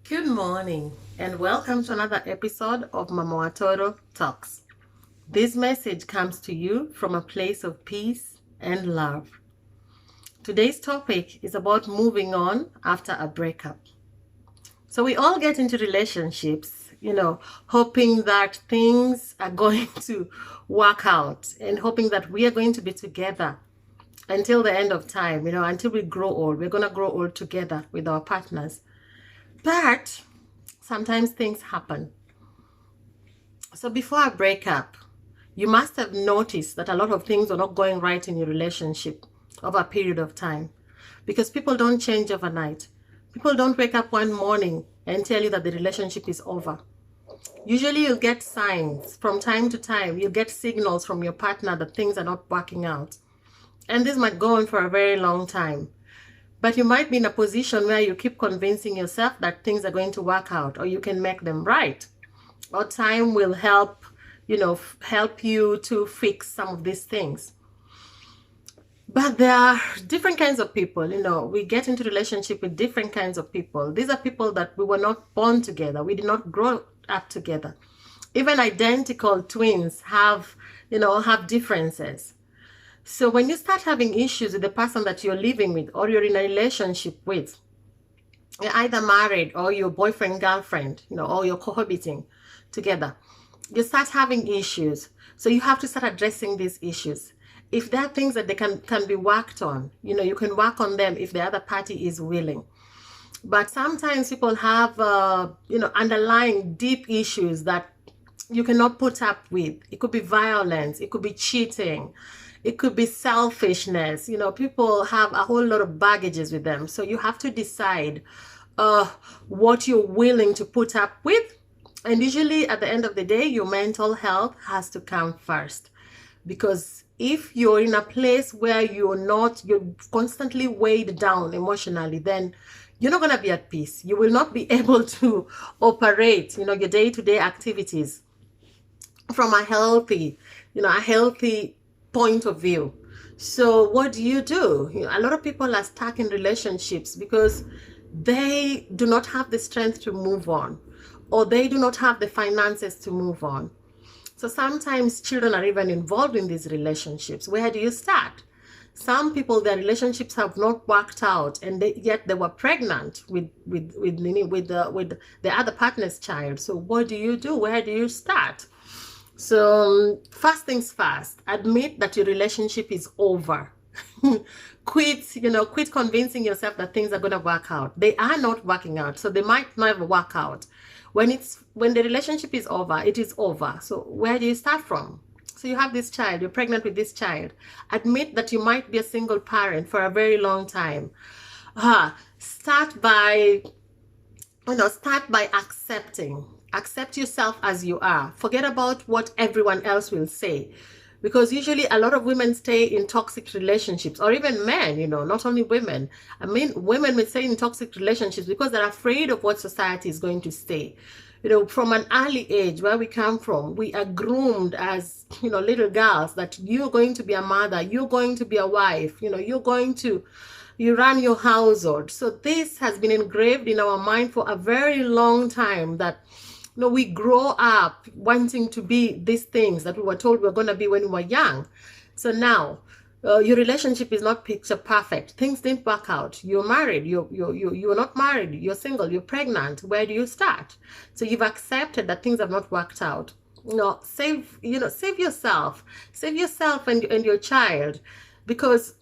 Good morning and welcome to another episode of Mama Watoro Talks. This message comes to you from a place of peace and love. Today's topic is about moving on after a breakup. So we all get into relationships, hoping that things are going to work out and hoping that we are going to be together until the end of time, until we grow old. We're going to grow old together with our partners. But sometimes things happen. So before a breakup, you must have noticed that a lot of things are not going right in your relationship over a period of time. Because people don't change overnight. People don't wake up one morning and tell you that the relationship is over. Usually you'll get signs from time to time. You'll get signals from your partner that things are not working out. And this might go on for a very long time. But you might be in a position where you keep convincing yourself that things are going to work out or you can make them right. Or time will help you to fix some of these things. But there are different kinds of people, we get into relationship with different kinds of people. These are people that we were not born together. We did not grow up together. Even identical twins have differences. So when you start having issues with the person that you're living with or you're in a relationship with, you're either married or your boyfriend, girlfriend, or you're cohabiting together, you start having issues. So you have to start addressing these issues. If there are things that they can be worked on, you can work on them if the other party is willing. But sometimes people have, underlying deep issues that you cannot put up with. It could be violence. It could be cheating. It could be selfishness. People have a whole lot of baggages with them. So you have to decide what you're willing to put up with. And usually at the end of the day, your mental health has to come first. Because if you're in a place where you're constantly weighed down emotionally, then you're not going to be at peace. You will not be able to operate, your day-to-day activities from a healthy point of view. So what do? A lot of people are stuck in relationships because they do not have the strength to move on, or they do not have the finances to move on. So sometimes children are even involved in these relationships. Where do you start? Some people, their relationships have not worked out, and yet they were pregnant with the other partner's child. So what do? Where do you start? So first things first, admit that your relationship is over. Quit convincing yourself that things are going to work out. They are not working out, so they might never work out. When the relationship is over, it is over. So where do you start from? So you have this child, you're pregnant with this child. Admit that you might be a single parent for a very long time. Start by accepting. Accept yourself as you are. Forget about what everyone else will say. Because usually a lot of women stay in toxic relationships, or even men, not only women. I mean, women may stay in toxic relationships because they're afraid of what society is going to say. From an early age, where we come from, we are groomed as, little girls, that you're going to be a mother, you're going to be a wife, you run your household. So this has been engraved in our mind for a very long time, that we grow up wanting to be these things that we were told we were going to be when we were young. So now your relationship is not picture perfect. Things didn't work out. You're married. You're not married. You're single. You're pregnant. Where do you start? So you've accepted that things have not worked out. Save yourself. Save yourself and your child, because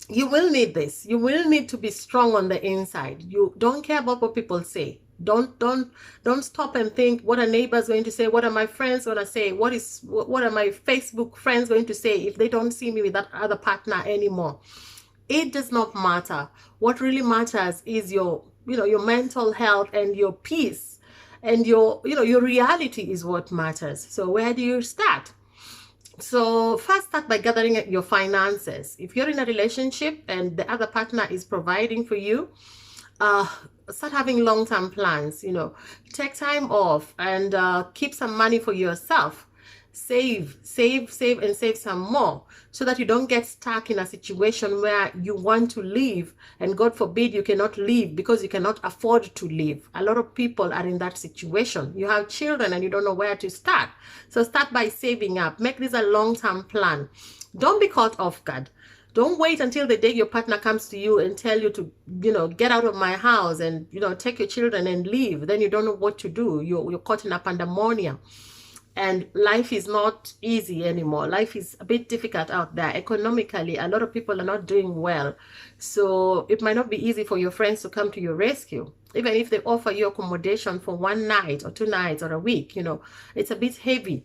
you will need this. You will need to be strong on the inside. You don't care about what people say. Don't stop and think, what are neighbors going to say? What are my friends going to say? What are my Facebook friends going to say if they don't see me with that other partner anymore? It does not matter. What really matters is your mental health and your peace, and your reality is what matters. So where do you start? So first, start by gathering your finances. If you're in a relationship and the other partner is providing for you, start having long-term plans. Take time off and keep some money for yourself. save, and save some more, so that you don't get stuck in a situation where you want to leave and God forbid you cannot leave because you cannot afford to leave. A lot of people are in that situation. You have children and you don't know where to start. So start by saving up. Make this a long-term plan. Don't be caught off guard. Don't wait until the day your partner comes to you and tell you to, get out of my house and, take your children and leave. Then you don't know what to do. You're caught in a pandemonium. And life is not easy anymore. Life is a bit difficult out there. Economically, a lot of people are not doing well. So it might not be easy for your friends to come to your rescue. Even if they offer you accommodation for 1 night or 2 nights or a week, it's a bit heavy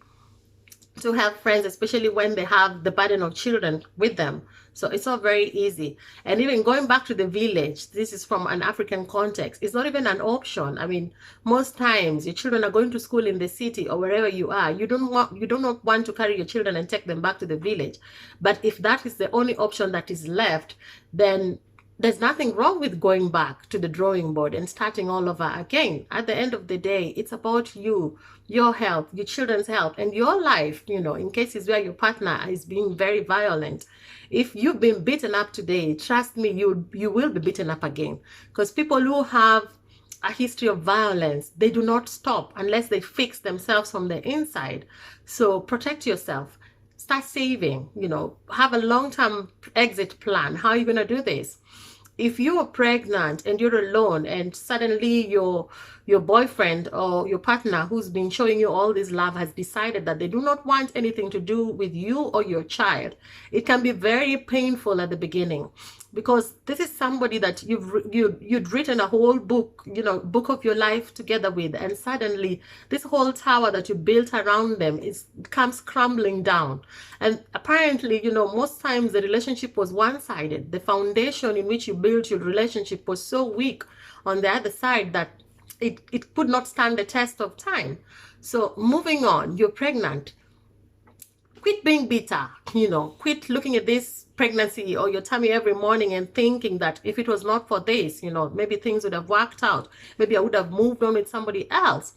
to have friends, especially when they have the burden of children with them. So it's not very easy. And even going back to the village, this is from an African context, it's not even an option. I mean, most times your children are going to school in the city or wherever you are. You do not want to carry your children and take them back to the village. But if that is the only option that is left, then there's nothing wrong with going back to the drawing board and starting all over again. At the end of the day, it's about you, your health, your children's health, and your life, in cases where your partner is being very violent. If you've been beaten up today, trust me, you will be beaten up again. Because people who have a history of violence, they do not stop unless they fix themselves from the inside. So protect yourself. Start saving, have a long-term exit plan. How are you going to do this? If you are pregnant and you're alone and suddenly your boyfriend or your partner who's been showing you all this love has decided that they do not want anything to do with you or your child, it can be very painful at the beginning, because this is somebody that you'd written a whole book, book of your life together with, and suddenly this whole tower that you built around them comes crumbling down. And apparently, most times the relationship was one-sided. The foundation in which you built your relationship was so weak on the other side that it could not stand the test of time. So moving on, you're pregnant. Quit being bitter, quit looking at this pregnancy or your tummy every morning and thinking that if it was not for this, maybe things would have worked out. Maybe I would have moved on with somebody else.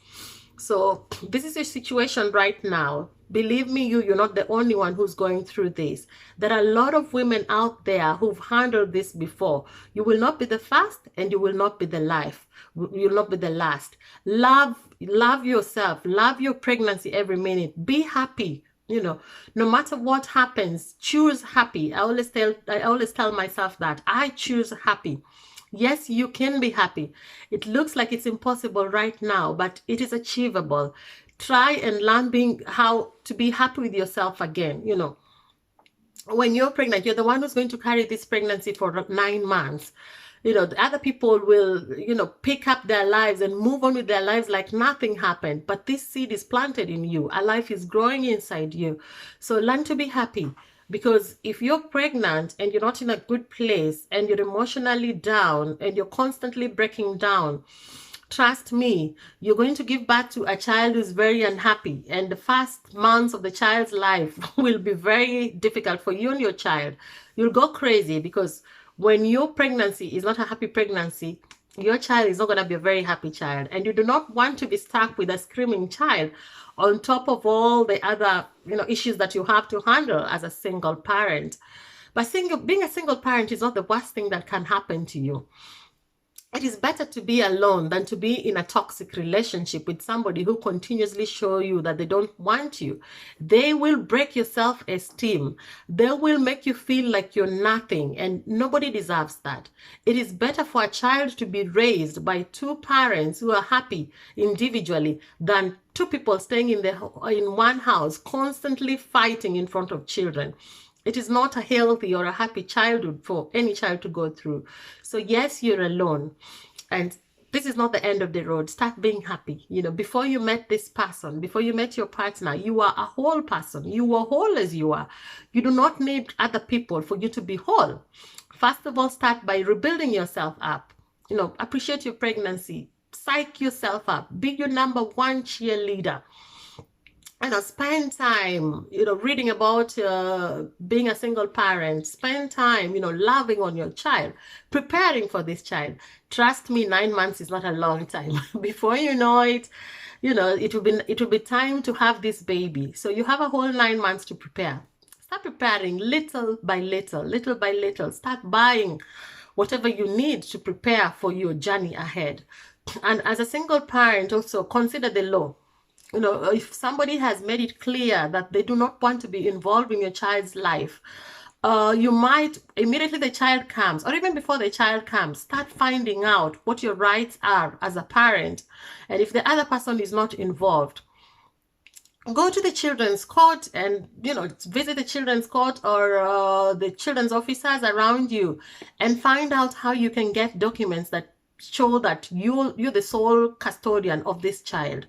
So this is your situation right now. Believe me, you're not the only one who's going through this. There are a lot of women out there who've handled this before. You will not be the first and you will not be the last. You will not be the last. Love yourself. Love your pregnancy every minute. Be happy. No matter what happens, choose happy. I always tell myself that I choose happy. Yes, you can be happy. It looks like it's impossible right now, but it is achievable. Try and learn how to be happy with yourself again. When you're pregnant, you're the one who's going to carry this pregnancy for 9 months. The other people will, pick up their lives and move on with their lives like nothing happened. But this seed is planted in you. A life is growing inside you. So learn to be happy. Because if you're pregnant and you're not in a good place and you're emotionally down and you're constantly breaking down, trust me, you're going to give birth to a child who's very unhappy. And the first months of the child's life will be very difficult for you and your child. You'll go crazy because when your pregnancy is not a happy pregnancy, your child is not going to be a very happy child. And you do not want to be stuck with a screaming child on top of all the other, issues that you have to handle as a single parent. But being a single parent is not the worst thing that can happen to you. It is better to be alone than to be in a toxic relationship with somebody who continuously show you that they don't want you. They will break your self-esteem. They will make you feel like you're nothing, and nobody deserves that. It is better for a child to be raised by 2 parents who are happy individually than 2 people staying in one house constantly fighting in front of children. It is not a healthy or a happy childhood for any child to go through. So yes, you're alone. And this is not the end of the road. Start being happy. Before you met this person, before you met your partner, you are a whole person. You are whole as you are. You do not need other people for you to be whole. First of all, start by rebuilding yourself up. Appreciate your pregnancy. Psych yourself up. Be your number 1 cheerleader. spend time, reading about being a single parent. Spend time, loving on your child, preparing for this child. Trust me, 9 months is not a long time. Before you know it, it will be time to have this baby. So you have a whole 9 months to prepare. Start preparing little by little, little by little. Start buying whatever you need to prepare for your journey ahead. And as a single parent, also consider the law. If somebody has made it clear that they do not want to be involved in your child's life, you might, immediately the child comes, or even before the child comes, start finding out what your rights are as a parent. And if the other person is not involved, go to the children's court and visit the children's court or the children's officers around you, and find out how you can get documents that show that you're the sole custodian of this child.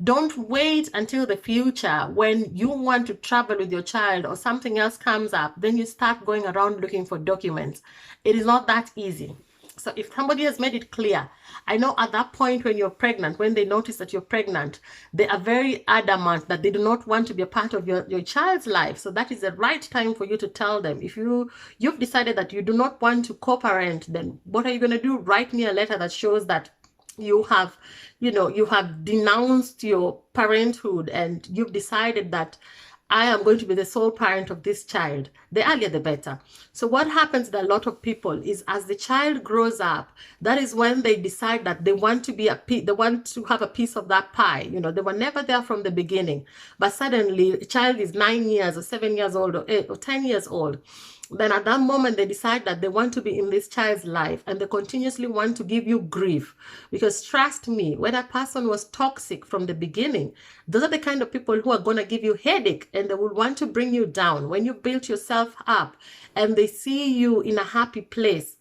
Don't wait until the future when you want to travel with your child or something else comes up, then you start going around looking for documents. It is not that easy. So if somebody has made it clear, I know at that point when you're pregnant, when they notice that you're pregnant, they are very adamant that they do not want to be a part of your child's life. So that is the right time for you to tell them. If you've decided that you do not want to co-parent, then what are you going to do? Write me a letter that shows that you have denounced your parenthood and you've decided that I am going to be the sole parent of this child. The earlier, the better. So what happens to a lot of people is as the child grows up, that is when they decide that they want to they want to have a piece of that pie. They were never there from the beginning, but suddenly a child is 9 years or 7 years old or 8 or 10 years old. Then at that moment, they decide that they want to be in this child's life, and they continuously want to give you grief. Because trust me, when a person was toxic from the beginning, those are the kind of people who are going to give you headache, and they will want to bring you down. When you built yourself up and they see you in a happy place,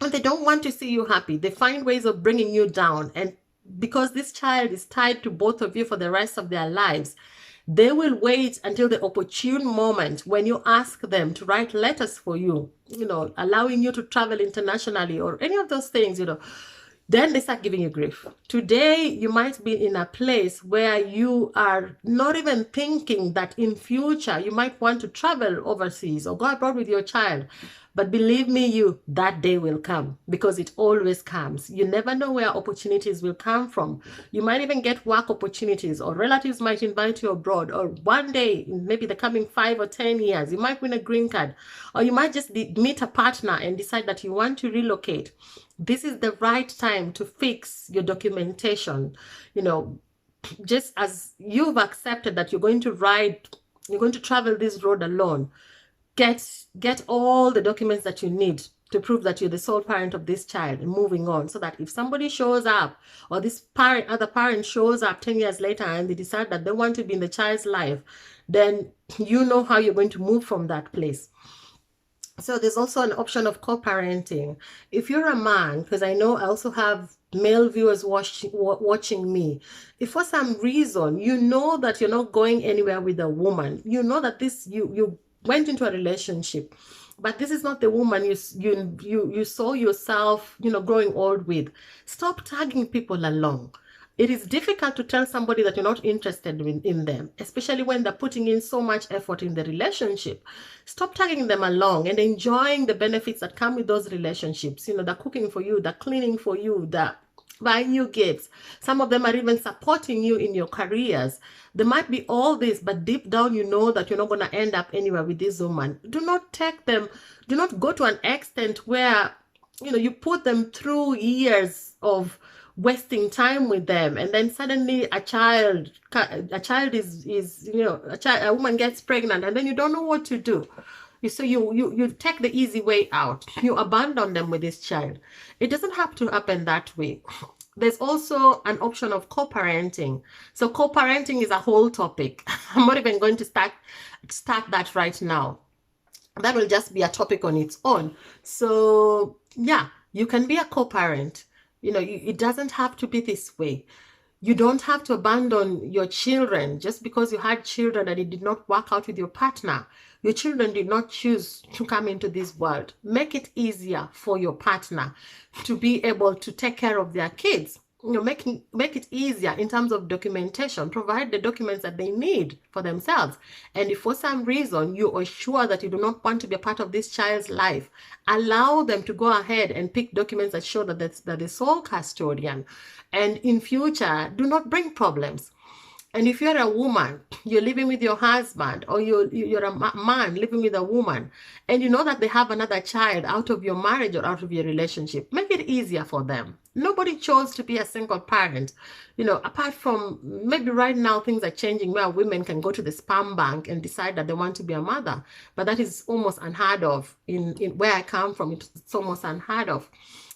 and they don't want to see you happy, they find ways of bringing you down. And because this child is tied to both of you for the rest of their lives, they will wait until the opportune moment when you ask them to write letters for you, allowing you to travel internationally or any of those things, then they start giving you grief. Today, you might be in a place where you are not even thinking that in future you might want to travel overseas or go abroad with your child. But believe me, that day will come, because it always comes. You never know where opportunities will come from. You might even get work opportunities, or relatives might invite you abroad, or one day, maybe the coming 5 or 10 years, you might win a green card, or you might just meet a partner and decide that you want to relocate. This is the right time to fix your documentation. Just as you've accepted that you're going to travel this road alone, get all the documents that you need to prove that you're the sole parent of this child, and moving on, so that if somebody shows up, or this other parent shows up 10 years later and they decide that they want to be in the child's life, then you know how you're going to move from that place. So there's also an option of co-parenting. If you're a man, because I know I also have male viewers watching me, if for some reason you know that you're not going anywhere with a woman, you know that you went into a relationship, but this is not the woman you saw yourself growing old with, stop tagging people along. It is difficult to tell somebody that you're not interested in them, especially when they're putting in so much effort in the relationship. Stop tagging them along and enjoying the benefits that come with those relationships. They're cooking for you, they're cleaning for you, they're buying you gifts. Some of them are even supporting you in your careers. There might be all this, but deep down you know that you're not going to end up anywhere with this woman. Do not go to an extent where you put them through years of wasting time with them, and then suddenly a woman gets pregnant, and then you don't know what to do. So you take the easy way out. You abandon them with this child. It doesn't have to happen that way. There's also an option of co-parenting. So co-parenting is a whole topic. I'm not even going to start that right now. That will just be a topic on its own. So yeah, you can be a co-parent. It doesn't have to be this way. You don't have to abandon your children just because you had children and it did not work out with your partner. Your children did not choose to come into this world. Make it easier for your partner to be able to take care of their kids. make it easier in terms of documentation. Provide the documents that they need for themselves. And if for some reason you are sure that you do not want to be a part of this child's life, allow them to go ahead and pick documents that show that they're the sole custodian. And in future, do not bring problems. And if you're a woman, you're living with your husband, or you're a man living with a woman, and you know that they have another child out of your marriage or out of your relationship, make it easier for them. Nobody chose to be a single parent. Apart from maybe right now things are changing where women can go to the sperm bank and decide that they want to be a mother. But that is almost unheard of. In where I come from, it's almost unheard of.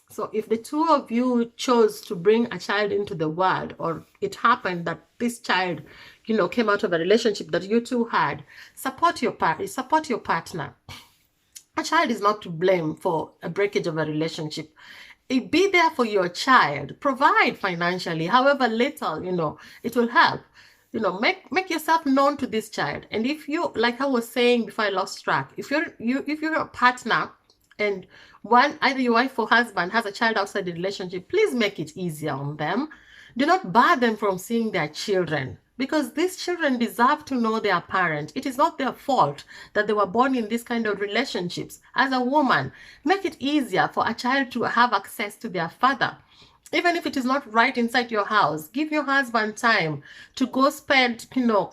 So if the two of you chose to bring a child into the world, or it happened that this child, came out of a relationship that you two had, support your partner. A child is not to blame for a breakage of a relationship. Be there for your child. Provide financially, however little, it will help. Make yourself known to this child. And if you, like I was saying before I lost track, if you're a partner, and either your wife or husband has a child outside the relationship, please make it easier on them. Do not bar them from seeing their children, because these children deserve to know their parent. It is not their fault that they were born in this kind of relationships. As a woman, make it easier for a child to have access to their father. Even if it is not right inside your house, give your husband time to go spend,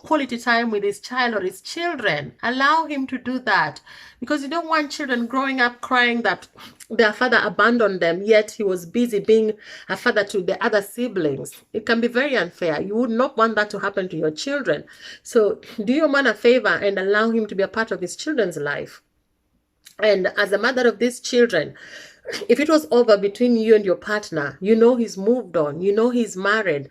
quality time with his child or his children. Allow him to do that, because you don't want children growing up crying that their father abandoned them, yet he was busy being a father to the other siblings. It can be very unfair. You would not want that to happen to your children. So do your man a favor and allow him to be a part of his children's life. And as a mother of these children, if it was over between you and your partner, he's moved on, he's married,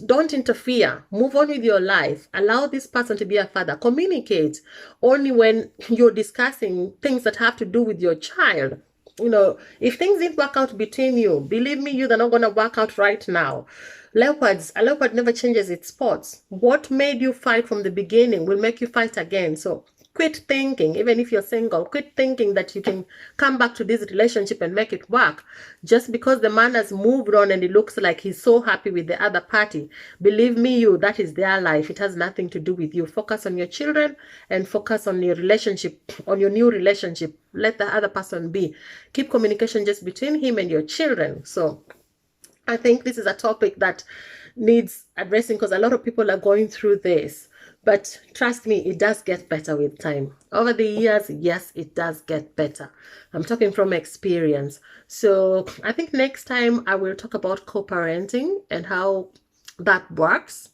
don't interfere. Move on with your life. Allow this person to be a father. Communicate only when you're discussing things that have to do with your child. If things didn't work out between you, believe me, they're not going to work out right now. A leopard never changes its spots. What made you fight from the beginning will make you fight again. So quit thinking, even if you're single, quit thinking that you can come back to this relationship and make it work. Just because the man has moved on and it looks like he's so happy with the other party, believe me, that is their life. It has nothing to do with you. Focus on your children and focus on your relationship, on your new relationship. Let the other person be. Keep communication just between him and your children. So I think this is a topic that needs addressing, because a lot of people are going through this. But trust me, it does get better with time. Over the years, yes, it does get better. I'm talking from experience. So I think next time I will talk about co-parenting and how that works.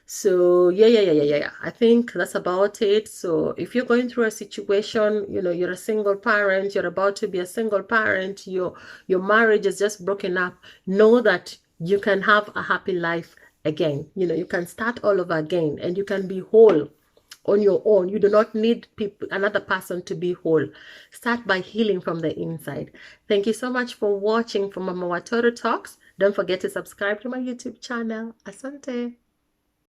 So yeah. I think that's about it. So if you're going through a situation, you're a single parent, you're about to be a single parent, your marriage is just broken up, know that you can have a happy life again. You can start all over again, and you can be whole on your own. You do not need another person to be whole. Start by healing from the inside. Thank you so much for watching from Mama Watoto Talks. Don't forget to subscribe to my YouTube channel. Asante.